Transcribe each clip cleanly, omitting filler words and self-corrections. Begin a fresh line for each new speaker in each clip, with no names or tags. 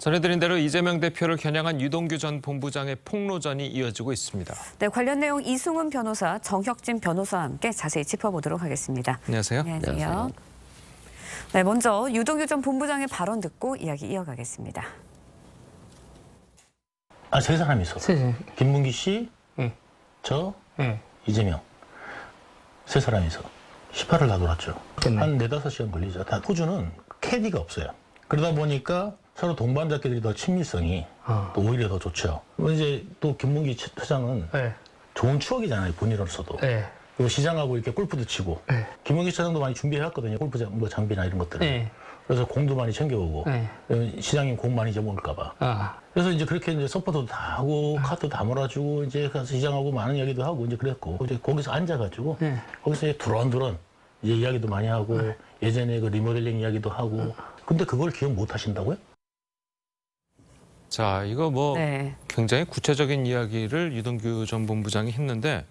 전해드린 대로 이재명 대표를 겨냥한 유동규 전 본부장의 폭로전이 이어지고 있습니다.
네, 관련 내용 이승훈 변호사, 정혁진 변호사와 함께 자세히 짚어보도록 하겠습니다.
안녕하세요.
안녕하세요. 네, 먼저 유동규 전 본부장의 발언 듣고 이야기 이어가겠습니다.
세 사람이 있어. 김문기 씨, 저, 이재명. 세 사람이서 18을 다 돌았죠. 한 4-5시간 걸리죠. 다 호주는 캐디가 없어요. 그러다 보니까 서로 동반자끼리 더 친밀성이 또 오히려 더 좋죠. 이제 또 김문기 차장은 좋은 추억이잖아요, 본인으로서도. 그리고 시장하고 이렇게 골프도 치고. 김문기 차장도 많이 준비해왔거든요, 골프 장비나 이런 것들을. 그래서 공도 많이 챙겨오고. 시장님 공 많이 잊어먹을까봐. 그래서 이제 그렇게 이제 서포터도 다 하고 카드도 다 몰아주고 이제 가서 시장하고 많은 이야기도 하고 이제 그랬고. 이제 거기서 앉아가지고 거기서 이제 두런두런 이제 이야기도 많이 하고 예전에 그 리모델링 이야기도 하고. 근데 그걸 기억 못 하신다고요?
자, 이거 굉장히 구체적인 이야기를 유동규 전 본부장이 했는데,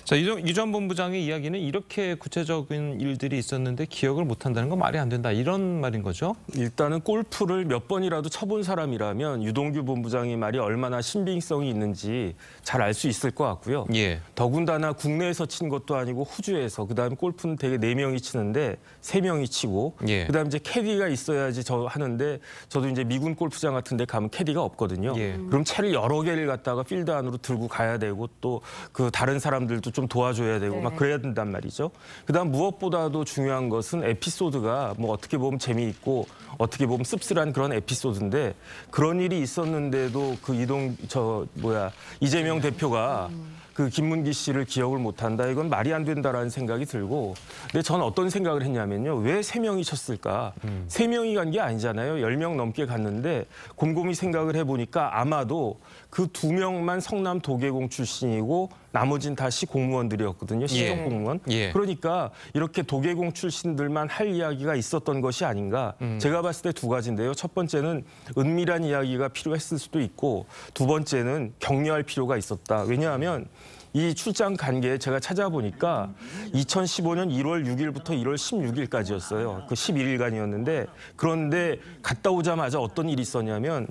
자, 유 전 본부장의 이야기는 이렇게 구체적인 일들이 있었는데 기억을 못한다는 건 말이 안 된다, 이런 말인 거죠?
일단은 골프를 몇 번이라도 쳐본 사람이라면 유동규 본부장의 말이 얼마나 신빙성이 있는지 잘 알 수 있을 것 같고요. 더군다나 국내에서 친 것도 아니고 호주에서, 그다음에 골프는 되게 4명이 치는데 3명이 치고, 그다음에 이제 캐디가 있어야지 하는데, 저도 이제 미군 골프장 같은 데 가면 캐디가 없거든요. 그럼 채를 여러 개를 갖다가 필드 안으로 들고 가야 되고, 또 그 다른 사람들도 좀 도와줘야 되고 막 그래야 된단 말이죠. 그다음 무엇보다도 중요한 것은 에피소드가 어떻게 보면 재미있고 어떻게 보면 씁쓸한 그런 에피소드인데, 그런 일이 있었는데도 그 이재명 대표가 그 김문기 씨를 기억을 못한다, 이건 말이 안 된다라는 생각이 들고. 근데 저는 어떤 생각을 했냐면요, 왜 3명이 쳤을까? 3명이 간 게 아니잖아요. 10명 넘게 갔는데 곰곰이 생각을 해보니까 아마도 그 2명만 성남 도계공 출신이고 나머진 다시 공무원들이었거든요. 시정 공무원. 그러니까 이렇게 도계공 출신들만 할 이야기가 있었던 것이 아닌가. 제가 봤을 때 2가지인데요. 첫 번째는 은밀한 이야기가 필요했을 수도 있고, 2번째는 격려할 필요가 있었다. 왜냐하면 이 출장 간 게 제가 찾아보니까 2015년 1월 6일부터 1월 16일까지였어요. 그 11일간이었는데, 그런데 갔다 오자마자 어떤 일이 있었냐면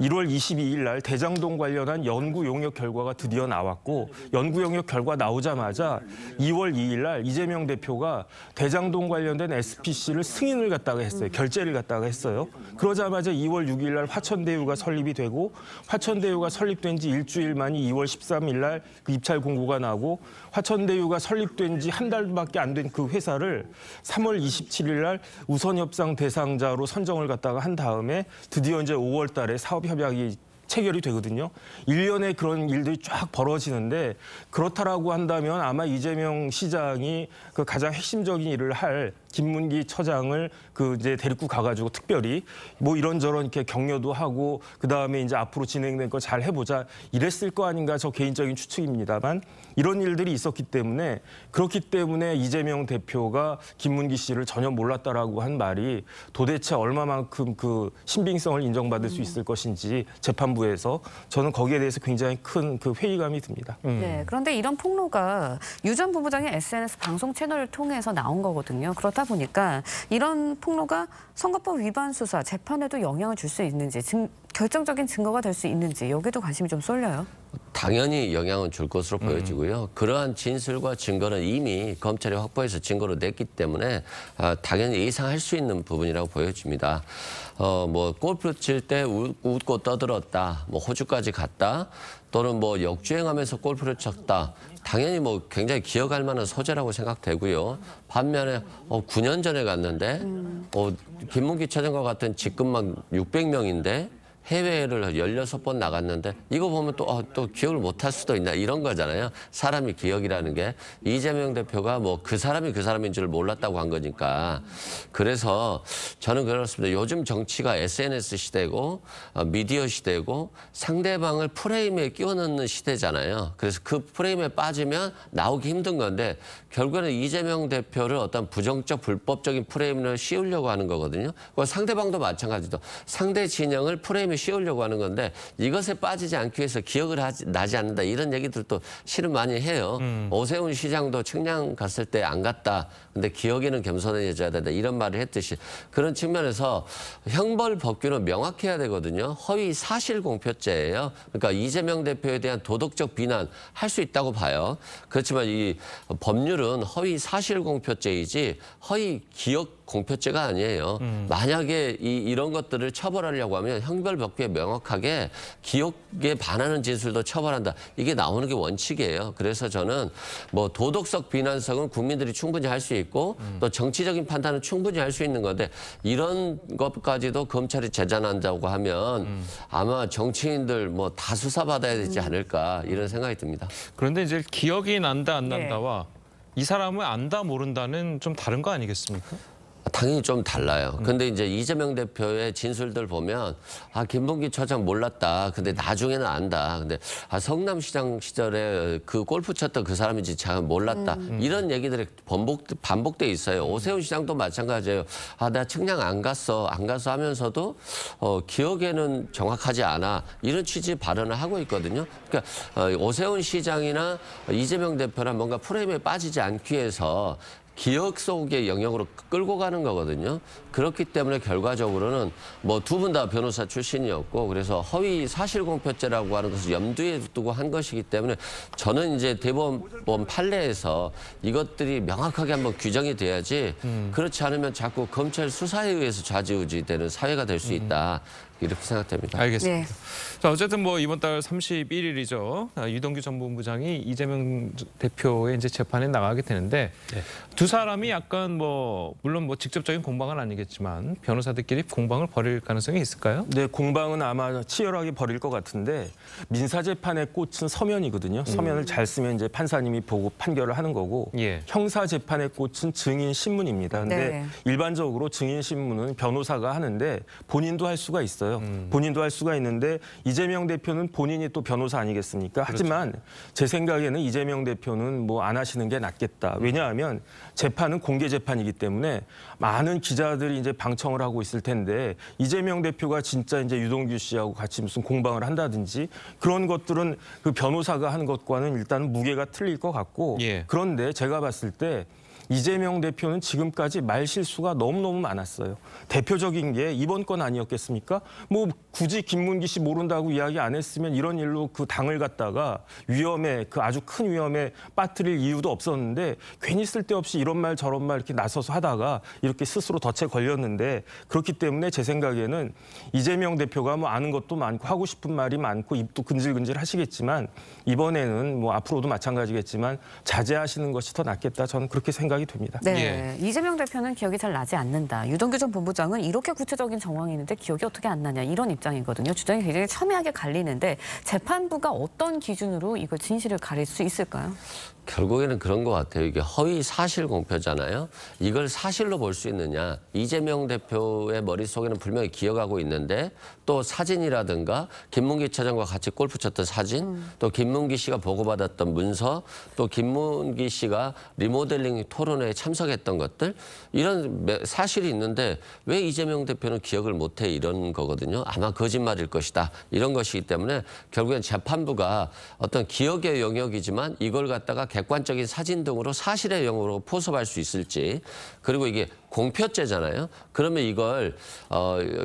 1월 22일 날 대장동 관련한 연구 용역 결과가 드디어 나왔고, 연구 용역 결과 나오자마자 2월 2일 날 이재명 대표가 대장동 관련된 SPC를 승인을 갖다가 했어요. 결재를 갖다가 했어요. 그러자마자 2월 6일 날 화천대유가 설립이 되고, 화천대유가 설립된 지 일주일 만이 2월 13일 날 그 입찰 공고가 나고, 화천대유가 설립된 지 한 달밖에 안 된 그 회사를 3월 27일 날 우선 협상 대상자로 선정을 갖다가 한 다음에 드디어 이제 5월 달에 사업 협약이 체결이 되거든요. 1년에 그런 일들이 쫙 벌어지는데, 그렇다라고 한다면 아마 이재명 시장이 그 가장 핵심적인 일을 할 김문기 처장을 이제 데리고 가가지고 특별히 이런저런 이렇게 격려도 하고, 그 다음에 이제 앞으로 진행된 거 잘 해보자, 이랬을 거 아닌가, 저 개인적인 추측입니다만, 이런 일들이 있었기 때문에, 그렇기 때문에 이재명 대표가 김문기 씨를 전혀 몰랐다라고 한 말이 도대체 얼마만큼 그 신빙성을 인정받을 수 있을 것인지 재판부에서, 저는 거기에 대해서 굉장히 큰 그 회의감이 듭니다.
네, 그런데 이런 폭로가 유 전 본부장의 SNS 방송 채널을 통해서 나온 거거든요. 그렇다 보니까 이런 폭로가 선거법 위반 수사, 재판에도 영향을 줄 수 있는지, 결정적인 증거가 될 수 있는지, 여기에도 관심이 좀 쏠려요.
당연히 영향은 줄 것으로 보여지고요. 그러한 진술과 증거는 이미 검찰이 확보해서 증거로 냈기 때문에 당연히 예상할 수 있는 부분이라고 보여집니다. 골프 칠 때 웃고 떠들었다, 호주까지 갔다, 또는 역주행하면서 골프를 쳤다. 당연히 굉장히 기억할 만한 소재라고 생각되고요. 반면에 9년 전에 갔는데 김문기 차장과 같은 직급만 600명인데 해외를 16번 나갔는데, 이거 보면 또 기억을 못할 수도 있나, 이런 거잖아요. 사람이 기억이라는 게. 이재명 대표가 그 사람이 그 사람인 줄 몰랐다고 한 거니까. 그래서 저는 그렇습니다. 요즘 정치가 SNS 시대고 미디어 시대고 상대방을 프레임에 끼워 넣는 시대잖아요. 그래서 그 프레임에 빠지면 나오기 힘든 건데, 결국에는 이재명 대표를 어떤 부정적 불법적인 프레임을 씌우려고 하는 거거든요. 상대방도 마찬가지죠. 상대 진영을 프레임에 프레임에 씌우려고 하는 건데 이것에 빠지지 않기 위해서 기억을 나지 않는다 이런 얘기들도 실은 많이 해요. 오세훈 시장도 청량 갔을 때 안 갔다. 근데 기억에는 겸손해져야 된다 이런 말을 했듯이 그런 측면에서 형벌 법규는 명확해야 되거든요. 허위 사실 공표죄예요. 그러니까 이재명 대표에 대한 도덕적 비난 할 수 있다고 봐요. 그렇지만 이 법률은 허위 사실 공표죄이지 허위 기억 공표죄가 아니에요. 만약에 이런 것들을 처벌하려고 하면 형벌 법규에 명확하게 기억에 반하는 진술도 처벌한다. 이게 나오는 게 원칙이에요. 그래서 저는 뭐 도덕적 비난성은 국민들이 충분히 할 수 있고 또 정치적인 판단은 충분히 할 수 있는 건데 이런 것까지도 검찰이 제재한다고 하면 아마 정치인들 뭐 다 수사받아야 되지 않을까 이런 생각이 듭니다.
그런데 이제 기억이 난다 안
네.
난다와 이 사람을 안다 모른다는 좀 다른 거 아니겠습니까?
당연히 좀 달라요. 근데 이제 이재명 대표의 진술들 보면 김문기 처장 몰랐다. 근데 나중에는 안다. 근데 성남시장 시절에 그 골프 쳤던 그 사람인지 잘 몰랐다. 이런 얘기들이 반복돼 있어요. 오세훈 시장도 마찬가지예요. 나 청량 안 갔어 하면서도 기억에는 정확하지 않아. 이런 취지 발언을 하고 있거든요. 그러니까 오세훈 시장이나 이재명 대표나 뭔가 프레임에 빠지지 않기 위해서 기억 속의 영역으로 끌고 가는 거거든요. 그렇기 때문에 결과적으로는 뭐 두 분 다 변호사 출신이었고 그래서 허위 사실공표죄라고 하는 것을 염두에 두고 한 것이기 때문에 저는 이제 대법원 판례에서 이것들이 명확하게 한번 규정이 돼야지 그렇지 않으면 자꾸 검찰 수사에 의해서 좌지우지 되는 사회가 될 수 있다. 이렇게 생각됩니다.
알겠습니다.
네.
자, 어쨌든 뭐 이번 달 31일이죠. 유동규 전 본부장이 이재명 대표의 이제 재판에 나가게 되는데 두 사람이 약간 뭐 물론 뭐 직접적인 공방은 아니겠지만 변호사들끼리 공방을 벌일 가능성이 있을까요?
네, 공방은 아마 치열하게 벌일 것 같은데 민사재판의 꽃은 서면이거든요. 서면을 잘 쓰면 이제 판사님이 보고 판결을 하는 거고
예.
형사재판의 꽃은 증인신문입니다. 근데
네.
일반적으로 증인신문은 변호사가 하는데 본인도 할 수가 있어요. 본인도 할 수가 있는데 이재명 대표는 본인이 또 변호사 아니겠습니까? 하지만 제 생각에는 이재명 대표는 뭐 안 하시는 게 낫겠다. 왜냐하면 재판은 공개 재판이기 때문에 많은 기자들이 이제 방청을 하고 있을 텐데 이재명 대표가 진짜 이제 유동규 씨하고 같이 무슨 공방을 한다든지 그런 것들은 그 변호사가 하는 것과는 일단 무게가 틀릴 것 같고
예.
그런데 제가 봤을 때 이재명 대표는 지금까지 말 실수가 너무너무 많았어요. 대표적인 게 이번 건 아니었겠습니까? 뭐 굳이 김문기 씨 모른다고 이야기 안 했으면 이런 일로 그 당을 갖다가 위험에 그 아주 큰 위험에 빠뜨릴 이유도 없었는데 괜히 쓸데없이 이런 말 저런 말 이렇게 나서서 하다가 이렇게 스스로 덫에 걸렸는데 그렇기 때문에 제 생각에는 이재명 대표가 뭐 아는 것도 많고 하고 싶은 말이 많고 입도 근질근질 하시겠지만 이번에는 뭐 앞으로도 마찬가지겠지만 자제하시는 것이 더 낫겠다. 저는 그렇게 생각이 됩니다.
네, 이재명 대표는 기억이 잘 나지 않는다. 유동규 전 본부장은 이렇게 구체적인 정황이 있는데 기억이 어떻게 안 나냐 이런 입장이거든요. 주장이 굉장히 첨예하게 갈리는데 재판부가 어떤 기준으로 이걸 진실을 가릴 수 있을까요?
결국에는 그런 것 같아요. 이게 허위 사실 공표잖아요. 이걸 사실로 볼 수 있느냐. 이재명 대표의 머릿속에는 분명히 기억하고 있는데 또 사진이라든가 김문기 차장과 같이 골프 쳤던 사진, 또 김문기 씨가 보고받았던 문서, 또 김문기 씨가 리모델링 토론회에 참석했던 것들 이런 사실이 있는데 왜 이재명 대표는 기억을 못해 이런 거거든요. 아마 거짓말일 것이다. 이런 것이기 때문에 결국엔 재판부가 어떤 기억의 영역이지만 이걸 갖다가 객관적인 사진 등으로 사실의 영역으로 포섭할 수 있을지 그리고 이게 공표죄잖아요. 그러면 이걸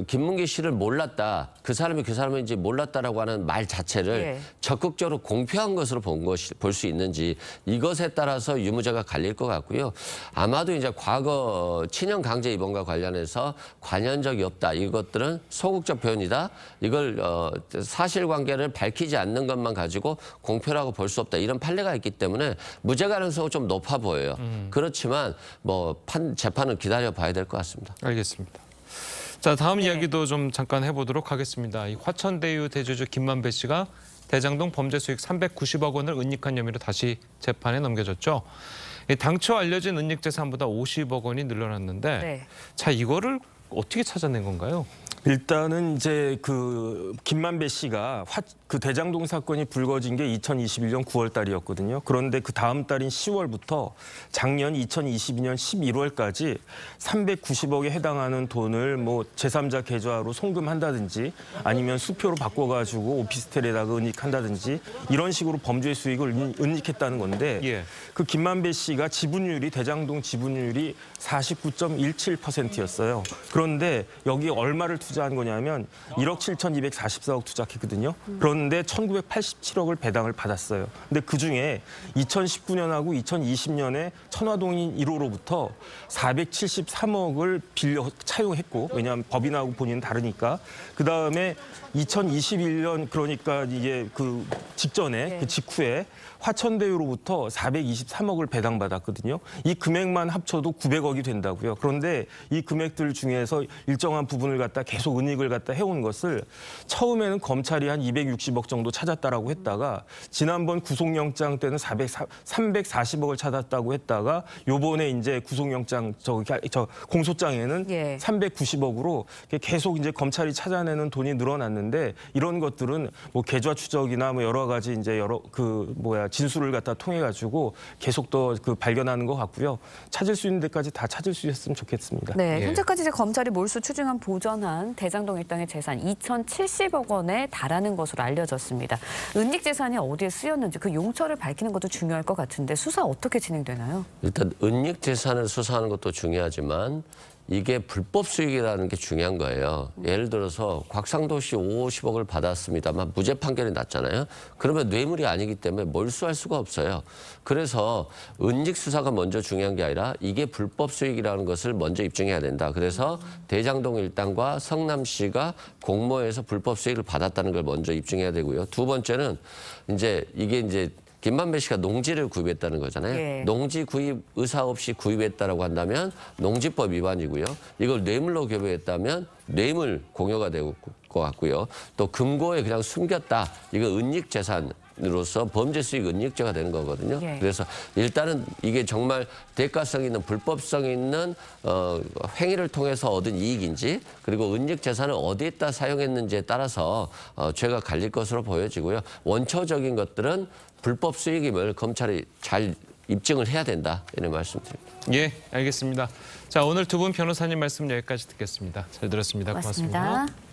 김문기 씨를 몰랐다. 그 사람이 그 사람인지 몰랐다라고 하는 말 자체를
예.
적극적으로 공표한 것으로 볼 수 있는지 이것에 따라서 유무죄가 갈릴 것 같고요. 아마도 이제 과거 친형 강제 입원과 관련해서 관여적이 없다. 이것들은 소극적 표현이다. 이걸 사실관계를 밝히지 않는 것만 가지고 공표라고 볼 수 없다. 이런 판례가 있기 때문에 무죄 가능성은 좀 높아 보여요. 그렇지만 뭐 재판은 기다려 봐야 될 것 같습니다.
알겠습니다. 자, 다음 이야기도 좀 잠깐 해보도록 하겠습니다. 이 화천대유 대주주 김만배 씨가 대장동 범죄 수익 390억 원을 은닉한 혐의로 다시 재판에 넘겨졌죠. 당초 알려진 은닉 재산보다 50억 원이 늘어났는데
네.
자, 이거를 어떻게 찾아낸 건가요?
일단은 이제 그 김만배 씨가 그 대장동 사건이 불거진 게 2021년 9월 달이었거든요. 그런데 그 다음 달인 10월부터 작년 2022년 11월까지 390억에 해당하는 돈을 뭐 제3자 계좌로 송금한다든지 아니면 수표로 바꿔가지고 오피스텔에다가 은닉한다든지 이런 식으로 범죄 수익을 은닉했다는 건데
예.
그 김만배 씨가 지분율이 대장동 지분율이 49.17%였어요. 그런데 여기 얼마를 투자한 거냐면 1억 7,244억 투자했거든요. 그런데 1,987억을 배당을 받았어요. 근데 그중에 2019년하고 2020년에 천화동인 1호로부터 473억을 빌려 차용했고, 왜냐하면 법인하고 본인은 다르니까. 그다음에 2021년 그러니까 이게 그 직전에 그 직후에 화천대유로부터 423억을 배당받았거든요. 이 금액만 합쳐도 900억이 된다고요. 그런데 이 금액들 중에서 일정한 부분을 갖다 계속 은닉을 갖다 해온 것을 처음에는 검찰이 한 260억 정도 찾았다라고 했다가 지난번 구속영장 때는 340억을 찾았다고 했다가 요번에 이제 구속영장 저 공소장에는 390억으로 계속 이제 검찰이 찾아내는 돈이 늘어났는데 이런 것들은 뭐 계좌 추적이나 뭐 여러 가지 이제 진술을 갖다 통해 가지고 계속 더 그 발견하는 것 같고요. 찾을 수 있는 데까지 다 찾을 수 있었으면 좋겠습니다.
네,
예.
현재까지 이제 검찰이 몰수 추징안 보전한 대장동 일당의 재산 2,070억 원에 달하는 것으로 알려졌습니다. 은닉 재산이 어디에 쓰였는지 그 용처를 밝히는 것도 중요할 것 같은데 수사 어떻게 진행되나요?
일단 은닉 재산을 수사하는 것도 중요하지만 이게 불법 수익이라는 게 중요한 거예요. 예를 들어서 곽상도 씨 50억을 받았습니다만 무죄 판결이 났잖아요. 그러면 뇌물이 아니기 때문에 몰수할 수가 없어요. 그래서 은닉 수사가 먼저 중요한 게 아니라 이게 불법 수익이라는 것을 먼저 입증해야 된다. 그래서 대장동 일당과 성남 씨가 공모해서 불법 수익을 받았다는 걸 먼저 입증해야 되고요. 두 번째는 이게 김만배 씨가 농지를 구입했다는 거잖아요.
예.
농지 구입 의사 없이 구입했다라고 한다면 농지법 위반이고요. 이걸 뇌물로 교부했다면 뇌물 공여가 될 것 같고요. 또 금고에 그냥 숨겼다. 이거 은닉 재산으로서 범죄 수익 은닉죄가 되는 거거든요.
예.
그래서 일단은 이게 정말 대가성 있는 불법성 있는 행위를 통해서 얻은 이익인지 그리고 은닉 재산을 어디에다 사용했는지에 따라서 죄가 갈릴 것으로 보여지고요. 원초적인 것들은 불법 수익임을 검찰이 잘 입증을 해야 된다. 이런 말씀드립니다.
예, 알겠습니다. 자, 오늘 두 분 변호사님 말씀 여기까지 듣겠습니다. 잘 들었습니다. 고맙습니다.
고맙습니다.